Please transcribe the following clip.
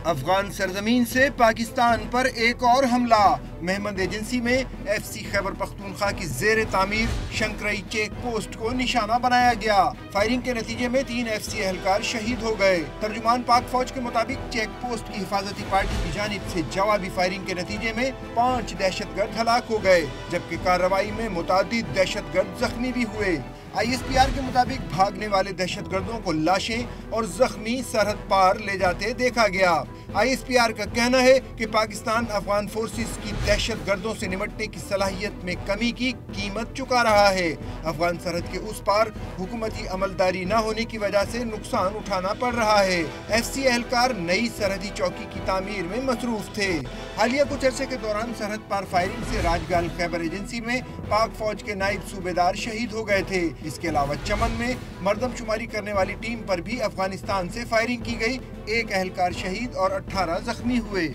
افغان سرزمین سے پاکستان پر ایک اور حملہ۔ مہمند ایجنسی میں ایف سی خیبر پختونخوا کی زیر تعمیر شنکرئی چیک پوسٹ کو نشانہ بنایا گیا۔ فائرنگ کے نتیجے میں 3 ایف سی اہلکار شہید ہو گئے۔ ترجمان پاک فوج کے مطابق چیک پوسٹ کی حفاظتی پارٹی کی جانب سے جوابی فائرنگ کے نتیجے میں 5 دہشت گرد ہلاک ہو گئے، جبکہ کارروائی میں متعدد دہشت گرد زخمی بھی ہوئے۔ آئی ایس پی آر کے مطابق بھاگنے والے دہشت گردوں کو لاشیں اور زخمی سرحد پار لے جاتے دیکھا گیا۔ آئی ایس پی آر کا کہنا ہے کہ پاکستان افغان فورسز کی دہشت گردوں سے نمٹنے کی صلاحیت میں کمی کی قیمت چکا رہا ہے۔ افغان سرحد کے اس پار حکومتی عملداری نہ ہونے کی وجہ سے نقصان اٹھانا پڑ رہا ہے۔ ایف سی اہلکار نئی سرحدی چوکی کی تعمیر میں مصروف تھے۔ حالیہ کچھ عرصے کے دوران سرحد پار فائرنگ سے راجگال خیبر ایجنسی میں پاک فوج کے نائب صوبیدار شہید ہو گئے تھے۔ اس کے علاوہ چمن میں مردم شماری کرنے والی ٹیم پر بھی افغانستان سے فائرنگ کی گئی، 1 اہلکار شہید اور 18 زخمی ہوئے۔